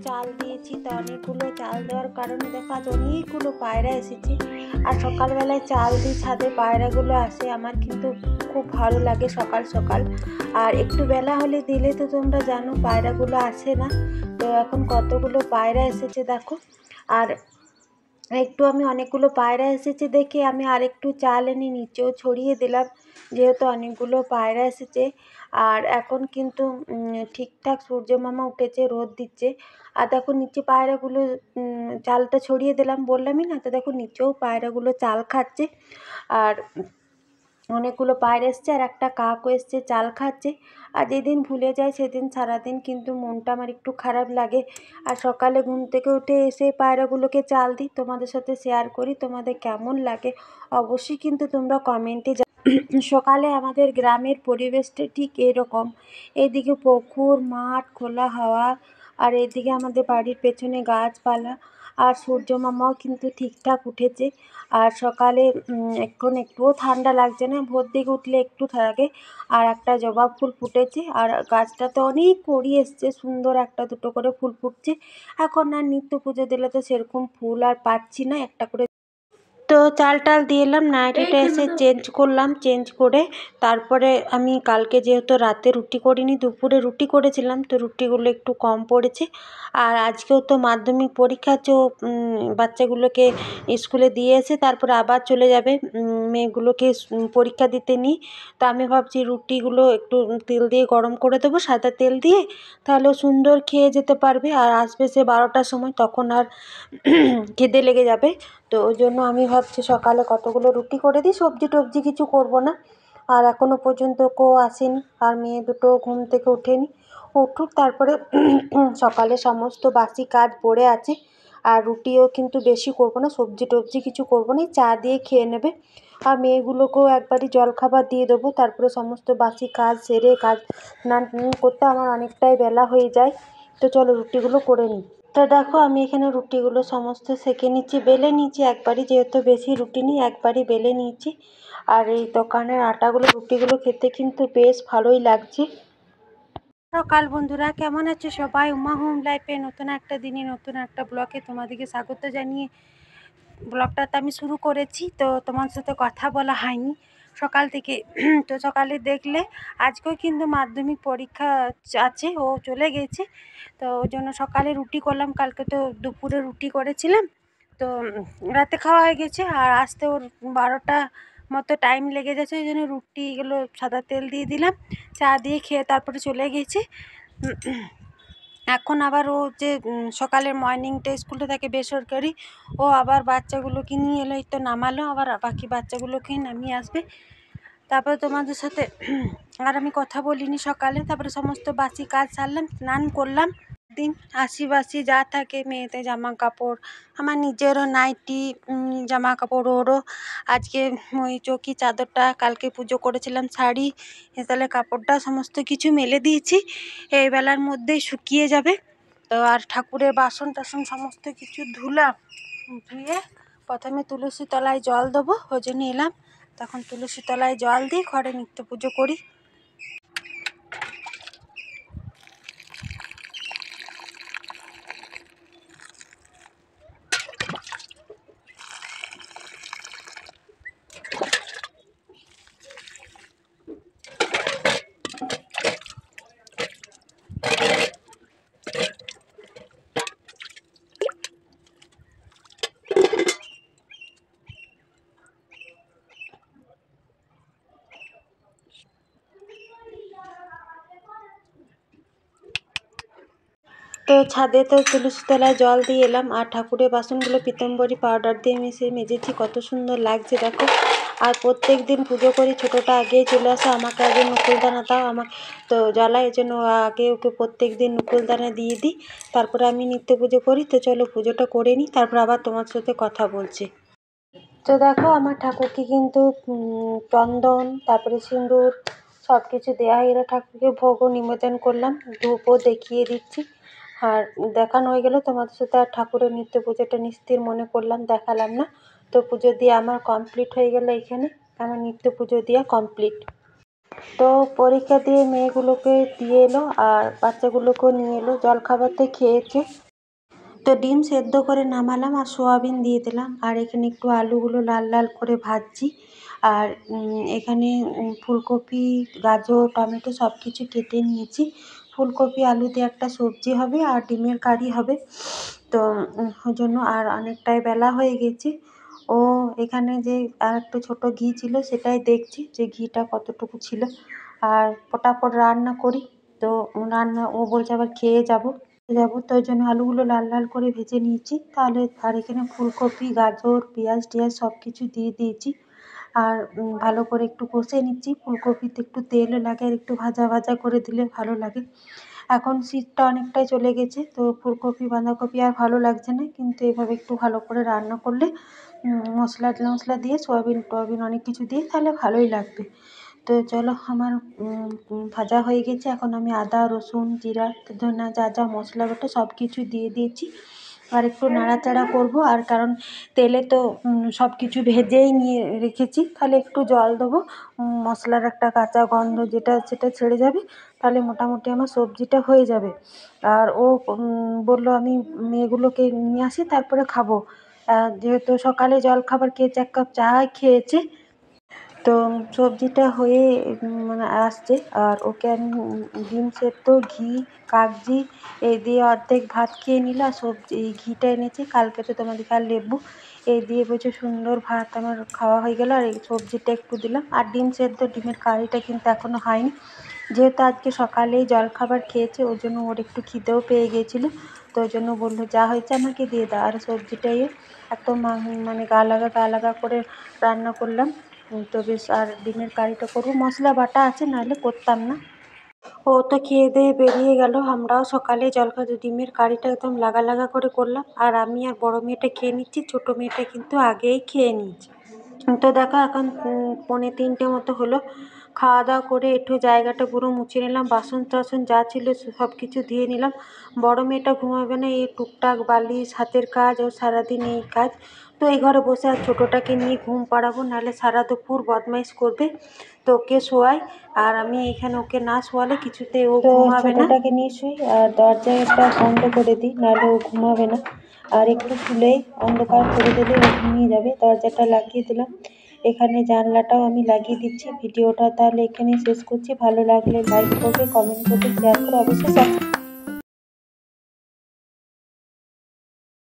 চাল দিয়েছি। তো অনেকগুলো চাল দেওয়ার কারণে দেখো আজ অনেকগুলো পায়রা এসেছে। আর সকালবেলায় চাল দিই ছাদে, পায়রাগুলো আসে, আমার কিন্তু খুব ভালো লাগে সকাল সকাল। আর একটু বেলা হলে দিলে তো তোমরা জানো পায়রাগুলো আসে না। তো এখন কতগুলো পায়রা এসেছে দেখো। আর আমি অনেকগুলো পায়রা এসেছে দেখে আমি আরেকটু চাল এনে নিচেও ছড়িয়ে দিলাম, যেহেতু অনেকগুলো পায়রা এসেছে। আর এখন কিন্তু ঠিকঠাক সূর্য মামা উঠেছে, রোদ দিচ্ছে। আর দেখো নিচে পায়রাগুলো চালটা ছড়িয়ে দিলাম বললামই না, তো দেখো নিচেও পায়রাগুলো চাল খাচ্ছে। আর অনেকগুলো পায়রা এসছে আর একটা কাকও এসছে, চাল খাচ্ছে। আর যেদিন ভুলে যায় সেদিন সারাদিন কিন্তু মনটা আমার একটু খারাপ লাগে। আর সকালে ঘুম থেকে উঠে এসে পায়রাগুলোকে চাল দিই, তোমাদের সাথে শেয়ার করি। তোমাদের কেমন লাগে অবশ্যই কিন্তু তোমরা কমেন্টে সকালে আমাদের গ্রামের পরিবেশটা ঠিক এরকম। এদিকে পুকুর, মাঠ, খোলা হাওয়া, আর এদিকে আমাদের বাড়ির পেছনে গাছপালা। আর সূর্য মামাও কিন্তু ঠিকঠাক উঠেছে। আর সকালে এখন একটুও ঠান্ডা লাগছে না, ভোর দিকে উঠলে একটু থাকে। আর একটা জবা ফুল ফুটেছে, আর গাছটাতে অনেক কড়ি এসছে, সুন্দর একটা দুটো করে ফুল ফুটছে। এখন আর নিত্য পুজো দিলে তো সেরকম ফুল আর পাচ্ছি না, একটা করে। তো চাল টাল দিয়ে এলাম, নাইটিটা এসে চেঞ্জ করলাম। চেঞ্জ করে তারপরে আমি কালকে যেহেতু রাতে রুটি করিনি, দুপুরে রুটি করেছিলাম, তো রুটিগুলো একটু কম পড়েছে। আর আজকেও তো মাধ্যমিক পরীক্ষা আছে, বাচ্চাগুলোকে স্কুলে দিয়ে এসে তারপরে আবার চলে যাবে মেয়েগুলোকে পরীক্ষা দিতে নিই। তো আমি ভাবছি রুটিগুলো একটু তেল দিয়ে গরম করে দেবো, সাদা তেল দিয়ে, তাহলে সুন্দর খেয়ে যেতে পারবে। আর আসবে সে 12টার সময়, তখন আর খিদে লেগে যাবে। তো ওই জন্য আমি ভাবছি সকালে কতগুলো রুটি করে দিই, সবজি টবজি কিছু করব না। আর এখনও পর্যন্ত কেউ আসেনি, আর মেয়ে দুটো ঘুম থেকে ওঠেনি, উঠুক তারপরে সকালে সমস্ত বাসি কাজ পড়ে আছে। আর রুটিও কিন্তু বেশি করব না, সবজি টবজি কিছু করব না, চা দিয়ে খেয়ে নেবে। আর মেয়েগুলোকেও একবারই জলখাবার দিয়ে দেবো, তারপরে সমস্ত বাসি কাজ সেরে স্নান করতে আমার অনেকটাই বেলা হয়ে যায়। তো চলো রুটিগুলো করে নিই। তো দেখো আমি এখানে রুটিগুলো সমস্ত সেঁকে নিচ্ছি, বেলে নিচ্ছি একবারই, যেহেতু বেশি রুটি নিই একবারই বেলে নিচ্ছি। আর এই দোকানের আটাগুলো রুটিগুলো খেতে কিন্তু বেশ ভালোই লাগছে। সকাল বন্ধুরা, কেমন আছো সবাই? উমা হোম লাইফে নতুন একটা দিনে নতুন একটা ব্লগে তোমাদেরকে স্বাগত জানিয়ে ব্লগটাতে আমি শুরু করেছি। তো তোমার সাথে কথা বলা হয়নি সকাল থেকে। তো সকালে দেখলে আজকেও কিন্তু মাধ্যমিক পরীক্ষা আছে, ও চলে গেছে। তো ওই জন্য সকালে রুটি করলাম, কালকে তো দুপুরে রুটি করেছিলাম, তো রাতে খাওয়া হয়ে গেছে। আর আসতে ওর 12টা মতো টাইম লেগে গেছে, ওই জন্য রুটিগুলো সাদা তেল দিয়ে দিলাম, চা দিয়ে খেয়ে তারপরে চলে গেছে। এখন আবার ও যে সকালের মর্নিংটা স্কুলটা থাকে বেসরকারি, ও আবার বাচ্চাগুলোকে নিয়ে এলো, এই তো নামালো, আবার বাকি বাচ্চাগুলোকে নামিয়ে আসবে। তারপরে তোমাদের সাথে আর আমি কথা বলিনি সকালে। তারপরে সমস্ত বাসি কাজ সারলাম, স্নান করলাম। দিন আশি যা থাকে, মেয়েদের জামা কাপড়, আমার নিজেরও নাইটি, জামা কাপড়, ওরও আজকে ওই চৌকি চাদরটা, কালকে পুজো করেছিলাম শাড়ি, তাহলে কাপড়টা সমস্ত কিছু মেলে দিয়েছি, এই বেলার মধ্যেই শুকিয়ে যাবে। তো আর ঠাকুরের বাসন টাসন সমস্ত কিছু ধুয়ে প্রথমে তুলসী তলায় জল দেবো, ওই জন্য এলাম। তখন তুলসী তলায় জল দিয়ে ঘরে নিত্য পুজো করি। তো ছাদে তো তুলসী তলায় জল দিয়ে এলাম, আর ঠাকুরের বাসনগুলো পিতম্বরী পাউডার দিয়ে মেজেছি, কত সুন্দর লাগছে দেখো। আর প্রত্যেক দিন পুজো করি, ছোটোটা আগেই চলে আসে, আমাকে আগে নুকুলদানা দাও, আমার তো জ্বালায়, এই জন্য আগে ওকে প্রত্যেক দিন নুকুলদানা দিয়ে দিই, তারপরে আমি নিত্য পুজো করি। তো চলো পুজোটা করে নিই, তারপর আবার তোমার সাথে কথা বলছি। তো দেখো আমার ঠাকুরকে কিন্তু চন্দন, তারপরে সিঁদুর সব কিছু দেওয়া হয়ে গেলো, ঠাকুরকে ভোগও নিবেদন করলাম, ধূপও দেখিয়ে দিচ্ছি। আর দেখানো হয়ে গেল তোমাদের সাথে, আর ঠাকুরের নিত্য পুজোটা নিস্তির মনে করলাম, দেখালাম না। তো পুজো দিয়ে আমার কমপ্লিট হয়ে গেল, এখানে আমার নিত্য পুজো দেওয়া কমপ্লিট। তো পরীক্ষা দিয়ে মেয়েগুলোকে দিয়ে এলো, আর বাচ্চাগুলোকেও নিয়ে এলো, জলখাবারতে খেয়েছে। তো ডিম সেদ্ধ করে নামালাম আর সোয়াবিন দিয়ে দিলাম, আর এখানে একটু আলুগুলো লাল লাল করে ভাজছি। আর এখানে ফুলকপি, গাজর, টমেটো সব কিছু কেটে নিয়েছি। ফুলকপি আলু দিয়ে একটা সবজি হবে আর ডিমের কারি হবে। তো ওই জন্য আর অনেকটাই বেলা হয়ে গেছে। ও এখানে যে আর একটু ছোটো ঘি ছিল সেটাই দেখছি যে ঘিটা কতটুকু ছিল। আর পটাপট রান্না করি। তো রান্না ও বলছে আবার খেয়ে যাবো। তো ওই জন্য আলুগুলো লাল লাল করে ভেজে নিয়েছি। তাহলে আর এখানে ফুলকপি, গাজর, পেঁয়াজ টেয়াজ সব কিছু দিয়ে দিয়েছি। আর ভালো করে একটু কষে নিচ্ছি। ফুলকপিতে একটু তেলও লাগে আর একটু ভাজা ভাজা করে দিলে ভালো লাগে। এখন শীতটা অনেকটাই চলে গেছে, তো ফুলকপি বাঁধাকপি আর ভালো লাগছে না, কিন্তু এভাবে একটু ভালো করে রান্না করলে মশলা টশলা দিয়ে সয়াবিন টয়াবিন অনেক কিছু দিয়ে তাহলে ভালোই লাগবে। তো চলো আমার ভাজা হয়ে গেছে। এখন আমি আদা, রসুন, জিরা, ধনা যা যা মশলা বাটা সব কিছু দিয়ে দিয়েছি। আর একটু নাড়াচাড়া করব, আর কারণ তেলে তো সব কিছু ভেজেই নিয়ে রেখেছি, তাহলে একটু জল দেবো। মশলার একটা কাঁচা গন্ধ যেটা সেটা ছেড়ে যাবে, তাহলে মোটামুটি আমার সবজিটা হয়ে যাবে। আর ও বললো আমি মেয়েগুলোকে নিয়ে আসি তারপরে খাবো। যেহেতু সকালে জলখাবার খেয়েছে, 1 কাপ চা খেয়েছে। তো সবজিটা হয়ে মানে আসছে, আর ওকে আমি ডিম সেদ্ধ, ঘি, কাগজি এই দিয়ে অর্ধেক ভাত খেয়ে নিল। আর সবজি এই ঘিটা এনেছি কালকে, তো তোমাদেরকে আর লেবু এই দিয়ে বলছে সুন্দর ভাত আমার খাওয়া হয়ে গেল। আর এই সবজিটা একটু দিলাম। আর ডিম সেদ্ধ, ডিমের কারিটা কিন্তু এখনও হয়নি, যেহেতু আজকে সকালেই জলখাবার খেয়েছে ওর জন্য ওর একটু খিদেও পেয়ে গিয়েছিলো। তো ওই জন্য বললো যা হয়েছে আমাকে দিয়ে দাও। আর সবজিটাই একদম মানে গা লাগা করে রান্না করলাম। তো বেশ, আর ডিমের কারিটা করবো, মশলা বাটা আছে নাহলে করতাম না। ও তো খেয়ে দিয়ে বেরিয়ে গেল। আমরাও সকালে জলখাবার ডিমের কারিটা একদম লাগা করে করলাম। আর আমি আর বড় মেয়েটা খেয়ে নিচ্ছি, ছোটো মেয়েটা কিন্তু আগেই খেয়ে নিয়েছে। তো দেখো এখন 2:45 মতো হলো। খাওয়া দাওয়া করে একটু জায়গাটা পুরো মুছে নিলাম, বাসন টাসন যা ছিল সব কিছু দিয়ে নিলাম। বড় মেয়েটা ঘুমাবে না, এই টুকটাক বালিশ, হাতের কাজ, ও সারাদিন এই কাজ। তো এই ঘরে বসে আর ছোটোটাকে নিয়ে ঘুম পাড়াবো, নাহলে সারা দুপুর বদমাইশ করবে। তো ওকে শোয়াই, আর আমি এখানে ওকে না শোয়ালে কিছুতে ও ঘুমাবে না। ছোটোটাকে নিয়ে শুই আর দরজাটা বন্ধ করে দিই, নাহলে ও ঘুমাবে না। আর একটু খুলেই অন্ধকার করে দিলে ও ঘুমিয়ে যাবে। দরজাটা লাগিয়ে দিলাম, এখানে জানলাটাও আমি লাগিয়ে দিচ্ছি। ভিডিওটা তাহলে এখানেই শেষ করছি। ভালো লাগলে লাইক করবে, কমেন্ট করবে, শেয়ার করে অবশ্যই সাবস্ক্রাইব